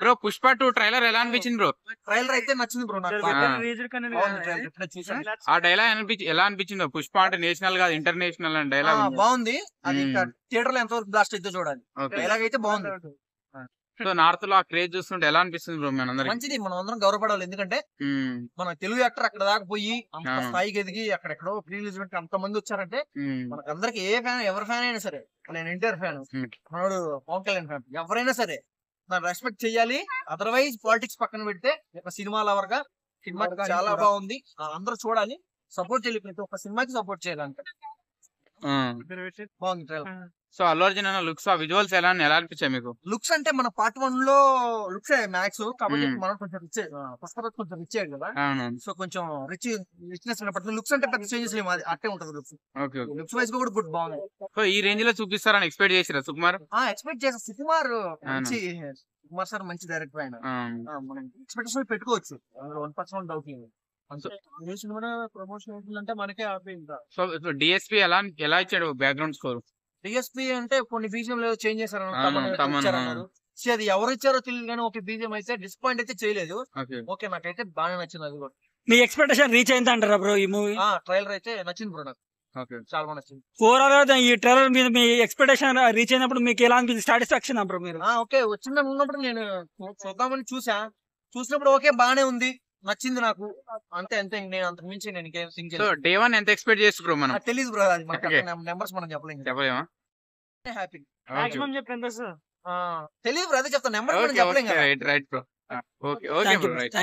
Bro Pushpa 2 trailer ఎలా అనిపించింది bro? Trailer అయితే నచ్చింది బ్రో నాకు. ఆ డైలాగ్ ఎలా అనిపించిందో? పుష్ప అంటే నేషనల్ కాదు ఇంటర్నేషనల్ అని డైలాగ్ బాగుంది. అది థియేటర్ లో ఎంతవరకు బ్లాస్ట్ అయితే చూడాలి. డైలాగ్ అయితే బాగుంది. సో నార్త్ లో ఆ క్రేజ్ చూస్తుంటే ఎలా అనిపిస్తుంది బ్రో? మంచిది, మనం అందరం గౌరవపడాలి. ఎందుకంటే మన తెలుగు యాక్టర్ అక్కడ దాకా పోయి అంత స్థాయికి ఎదిగి అక్కడెక్కడో ప్రీ రిలీజ్ అంత మంది వచ్చారంటే మనకు అందరికి ఏ ఫ్యాన్, ఎవరి ఫ్యాన్ అయినా సరే, నేను ఎన్టీఆర్ ఫ్యాన్, మనోడు పవన్ కళ్యాణ్ ఫ్యాన్, ఎవరైనా సరే దాన్ని రెస్పెక్ట్ చెయ్యాలి. అదర్వైజ్ పాలిటిక్స్ పక్కన పెడితే ఒక సినిమా లవర్ గా సినిమా చాలా బాగుంది, అందరూ చూడాలి, సపోర్ట్ చేయాలి. ప్రతి ఒక్క సినిమాకి సపోర్ట్ చేయాలంటే బాగుంది ట్రైలర్. సో అల్లు అర్జున్ అన్న లుక్స్, ఆ విజువల్స్ ఎలా అనిపించాయి మీకు? లుక్స్ అంటే మన పార్ట్ 1 లో లుక్స్ మ్యాక్స్, కాబట్టి మనం కొంచెం రిచ్, పుష్పరాజ్ కొంచెం రిచ్ అయ్యాడు కదా, సో కొంచెం రిచ్నెస్ ఉన్నప్పటికీ లుక్స్ అంటే పెద్ద చేంజెస్ లేవు, అది అట్టే ఉంటది. లుక్స్ వైజ్ కూడా గుడ్, బాగుంది. సో ఈ రేంజ్ లో చూపిస్తారని ఎక్స్పెక్ట్ చేసిరా సుకుమార్? ఎక్స్పెక్ట్ చేసా. సుకుమార్ సార్ మంచి డైరెక్టర్, ఆయన మనం ఎక్స్పెక్టేషన్ పెట్టుకోవచ్చు, 1% డౌట్ లేదు. ప్రమోషన్ అంటే మనకే హ్యాపీ. సో డిఎస్పీ ఎలా ఇచ్చాడు బ్యాక్గ్రౌండ్ స్కోర్? డిఎస్పీ అంటే కొన్ని బీజిఎం చేంజ్ చేశారు, అది ఎవరు ఇచ్చారో తెలియదు కానీ ఒక బీజిఎం అయితే డిసప్పాయింట్ అయితే చేయలేదు. ఓకే, నాకైతే బాగా నచ్చింది. అది కూడా మీ ఎక్స్పెక్టేషన్ రీచ్ అయింది అంటారా బ్రో ఈ మూవీ? ట్రైలర్ అయితే నచ్చింది బ్రో, నాకు చాలా బాగా నచ్చింది. ఓవరాల్ గా ఈ ట్రైలర్ మీద మీ ఎక్స్పెక్టేషన్ రీచ్ అయినప్పుడు మీకు ఎలా అనిపించింది? సాటిస్ఫాక్షన్ బ్రో మీరు? ఓకే, వచ్చిందని ఉన్నప్పుడు నేను చూద్దామని చూసినప్పుడు ఓకే బానే ఉంది, నచ్చింది నాకు, అంతే అంతే. నేను అంతకు మించి నేను డే 1 ఎంత ఎక్స్పెక్ట్ చేస్తు బ్రో? మనం తెలియదు బ్రో, అది నెంబర్స్ మనం చెప్పలేము. హ్యాపీ తెలియదు బ్రో, అదే చెప్తాను, నెంబర్ చెప్పలేము. Right bro. Okay bro, right.